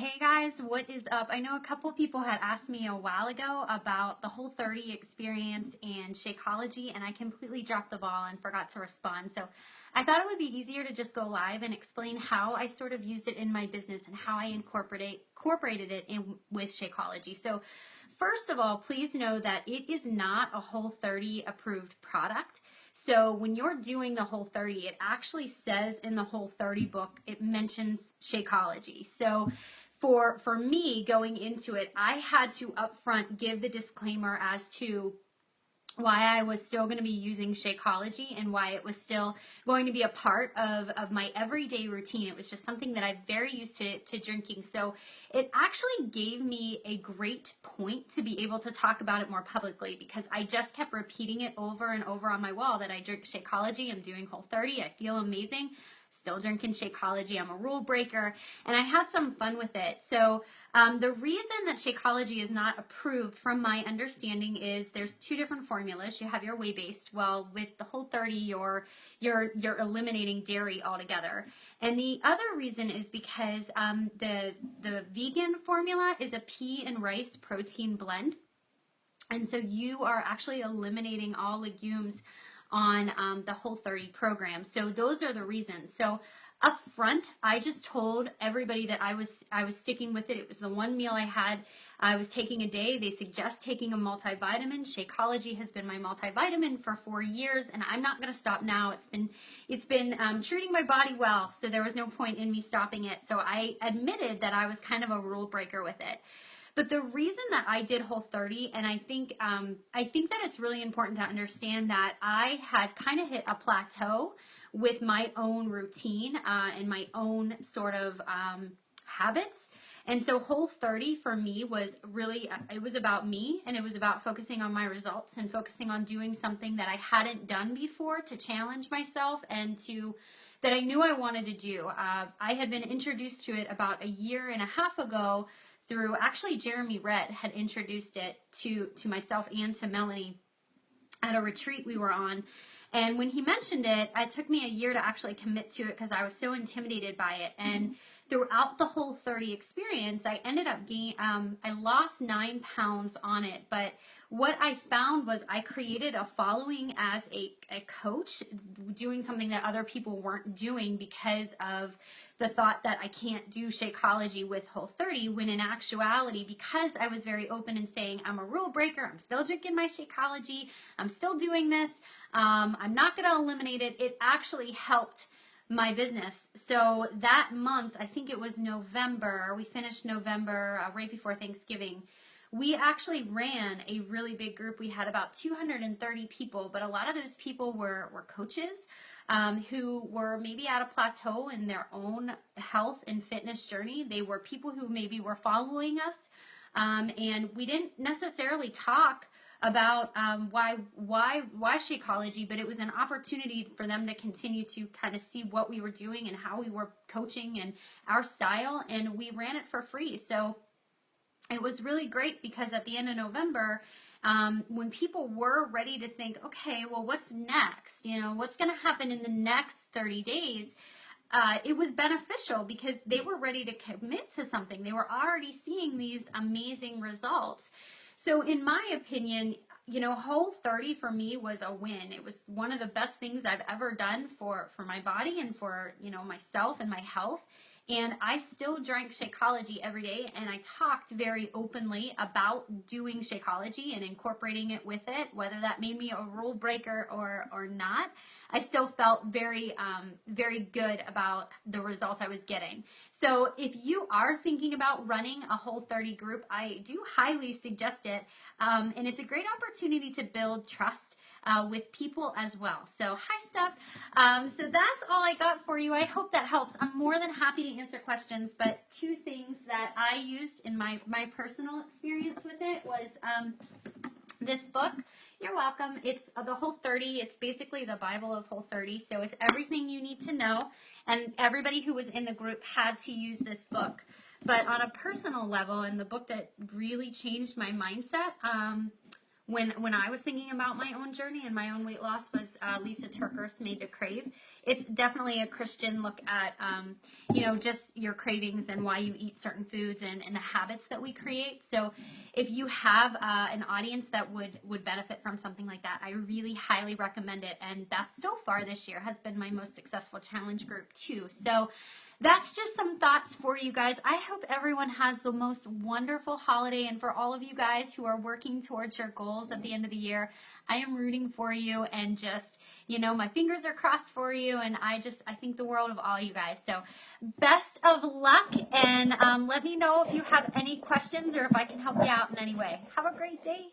Hey guys, what is up? I know a couple people had asked me a while ago about the Whole30 experience and Shakeology, and I completely dropped the ball and forgot to respond. So I thought it would be easier to just go live and explain how I sort of used it in my business and how I incorporated it in with Shakeology. So first of all, please know that it is not a Whole30 approved product. So when you're doing the Whole30, it actually says in the Whole30 book, it mentions Shakeology. So for me going into it, I had to upfront give the disclaimer as to why I was still going to be using Shakeology and why it was still going to be a part of my everyday routine. It was just something that I'm very used to drinking. So it actually gave me a great point to be able to talk about it more publicly, because I just kept repeating it over and over on my wall that I drink Shakeology, I'm doing Whole30, I feel amazing. Still drinking Shakeology, I'm a rule breaker, and I had some fun with it. So the reason that Shakeology is not approved, from my understanding, is there's two different formulas. You have your whey-based. Well, with the Whole30, you're eliminating dairy altogether. And the other reason is because the vegan formula is a pea and rice protein blend. And so you are actually eliminating all legumes on the Whole30 program. So those are the reasons. So up front, I just told everybody that I was sticking with it. It was the one meal I was taking a day. They suggest taking a multivitamin. Shakeology has been my multivitamin for 4 years, and I'm not going to stop now. It's been treating my body well, so there was no point in me stopping it. So I admitted that I was kind of a rule breaker with it. But the reason that I did Whole30, and I think that it's really important to understand that I had kind of hit a plateau with my own routine and my own sort of habits. And so Whole30 for me was really, it was about me, and it was about focusing on my results and focusing on doing something that I hadn't done before to challenge myself and that I knew I wanted to do. I had been introduced to it about a year and a half ago through, actually, Jeremy Redd had introduced it to myself and to Melanie at a retreat we were on. And when he mentioned it, it took me a year to actually commit to it because I was so intimidated by it. And throughout the Whole30 experience, I ended up I lost 9 pounds on it. But what I found was I created a following as a coach, doing something that other people weren't doing because of the thought that I can't do Shakeology with Whole30, when in actuality, because I was very open and saying, I'm a rule breaker, I'm still drinking my Shakeology, I'm still doing this, I'm not going to eliminate it, it actually helped my business. So that month, I think it was November, we finished November right before Thanksgiving, we actually ran a really big group. We had about 230 people, but a lot of those people were coaches who were maybe at a plateau in their own health and fitness journey. They were people who maybe were following us, and we didn't necessarily talk about why Shakeology, but it was an opportunity for them to continue to kind of see what we were doing and how we were coaching and our style, and we ran it for free. So it was really great because at the end of November, when people were ready to think, okay, well, what's next? You know, what's going to happen in the next 30 days? It was beneficial because they were ready to commit to something. They were already seeing these amazing results. So in my opinion, you know, Whole30 for me was a win. It was one of the best things I've ever done for my body and for, you know, myself and my health. And I still drank Shakeology every day, and I talked very openly about doing Shakeology and incorporating it with it, whether that made me a rule breaker or not. I still felt very, very good about the results I was getting. So if you are thinking about running a Whole30 group, I do highly suggest it, and it's a great opportunity to build trust with people as well. So hi, Steph. So that's all I got for you. I hope that helps. I'm more than happy to answer questions, but two things that I used in my personal experience with it was this book. You're welcome. It's the Whole30. It's basically the Bible of Whole30. So it's everything you need to know. And everybody who was in the group had to use this book. But on a personal level, and the book that really changed my mindset when I was thinking about my own journey and my own weight loss was Lisa Turker's Made to Crave. It's definitely a Christian look at, just your cravings and why you eat certain foods and the habits that we create. So if you have an audience that would benefit from something like that, I really highly recommend it. And that so far this year has been my most successful challenge group too. So that's just some thoughts for you guys. I hope everyone has the most wonderful holiday, and for all of you guys who are working towards your goals at the end of the year, I am rooting for you, and just, my fingers are crossed for you, and I think the world of all you guys. So best of luck, and let me know if you have any questions or if I can help you out in any way. Have a great day.